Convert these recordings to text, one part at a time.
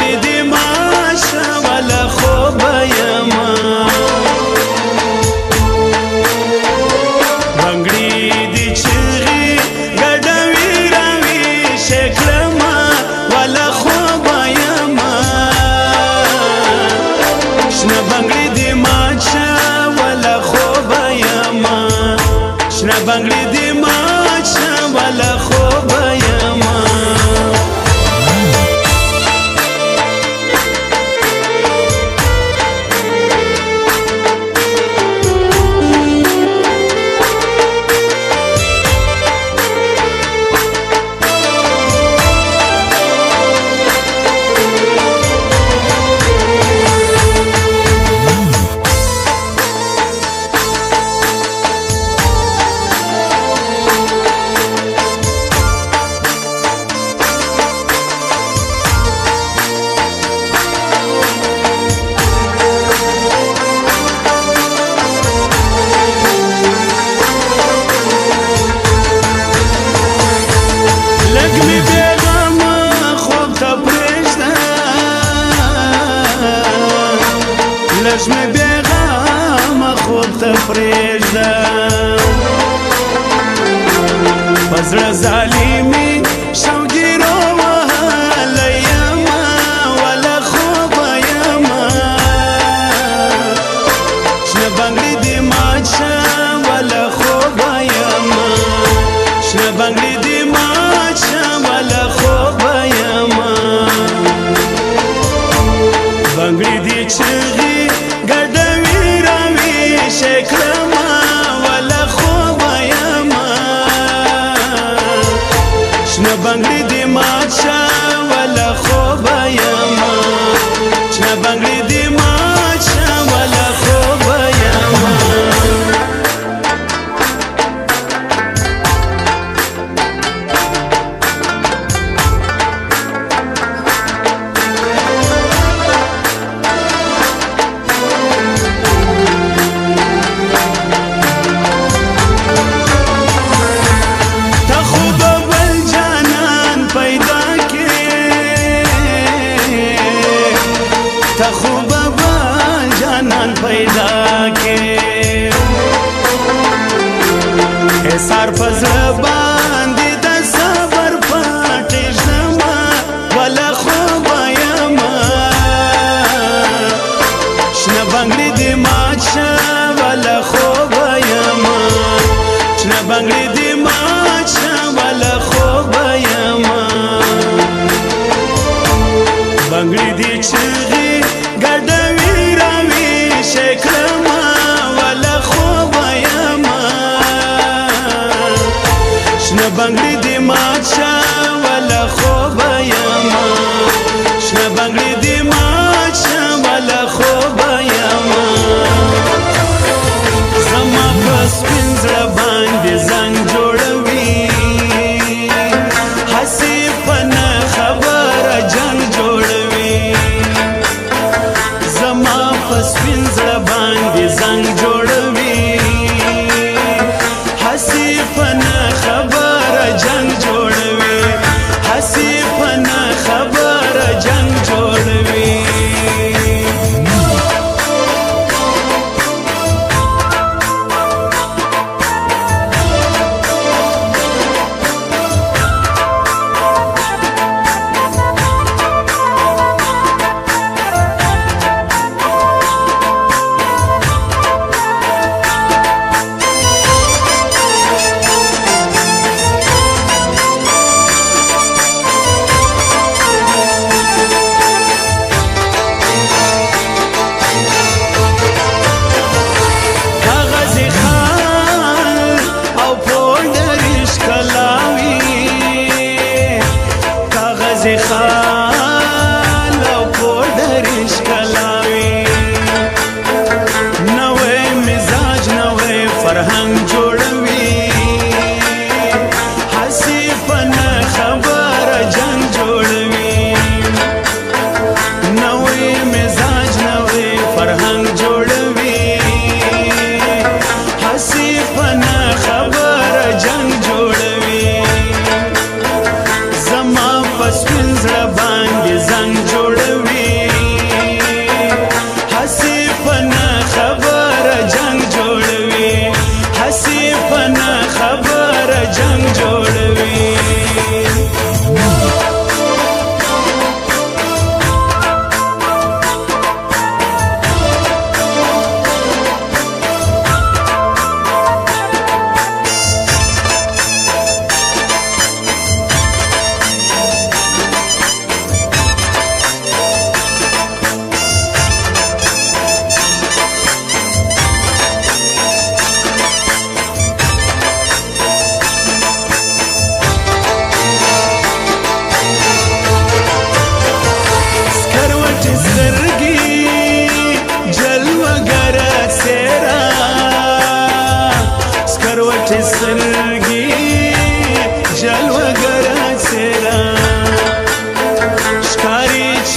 بنگړې دې ماشه ولا خوب یما بنگړې دې چغې ګډوي راوي شکلما ولا خوب یما شنه بنگړې دې ماشه ولا خوب یما شنه بنگړې دې ماشه ولا خوب یما لږ مې بېغمه خوب ته پرېږده په زړه ظالمي شوګیرو وهلی یمه ولا خوبه یمه شنه بنګړې دې مات شه ولا خوبه یمه شنه بنګړې دې مات شه ولا خوبه یمه بنګړې دې چغې ګډوي راوي شکلما ولا خوب یما شنه بنگړې دې مات شه ولا خوب یما شنه بنگړې دې مات شه ولا خوب یما تا خوب جانان پیدا کې سار پزړه باندې د صبر پټې ژما ولا خوب یما شنه بنگړې دې مات شه ولا خوب یما شنه بنگړې دې مات شه ولا خوب یما بنگړې دې چغې ګډوي راوي شکلما ولا خوب یما شنه بنگړې دې مات شه ولا خوب یما شنه بنگړې دې مات شه ولا خوب یما زما په سپین زړه باندې زنګ جوړوي هسې په نه خبره جنګ جوړوي زما په سپین زړه باندې زنګ جوړوي هسې په نه خبره جنګ جوړوي هسې په نه خبره جنګ جوړوي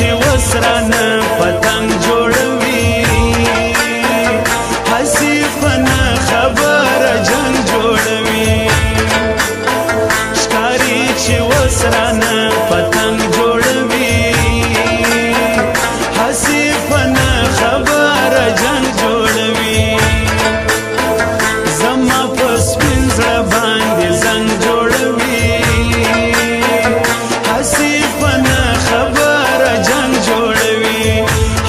چې وسرانه پتنګ جوړوي هسې په نه خبره جنګ جوړوي ښکاري چې وسرانه پتنګ جوړوي هسې په نه خبره جنګ جوړوي زما په سپین زړه باندې زنګ جوړوي هسې په نه خبره جنګ جوړوي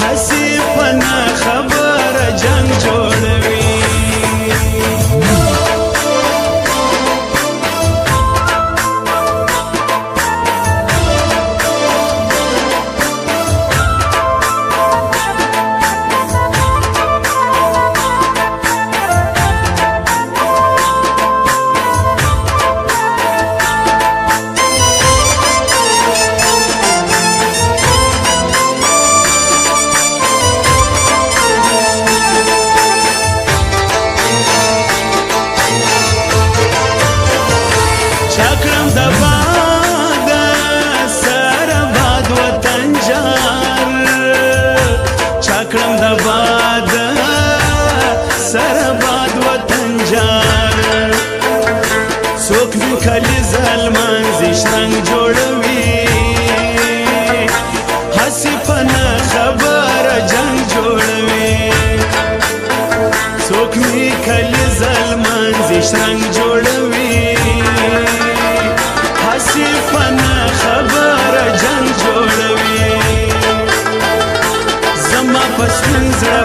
هسې په نه خبره جنګ جوړوي چاکړم د باد سره باد وطن جار چاکړم د باد سره باد وطن جار څوک مې کلی ظلمانځي شرنګ جوړوي هسې په نه خبره جنګ جوړوي څوک مې کلی ظلمانځي شرنګ جوړوي هسې په نه خبره جنګ جوړوي زما په سپین زړه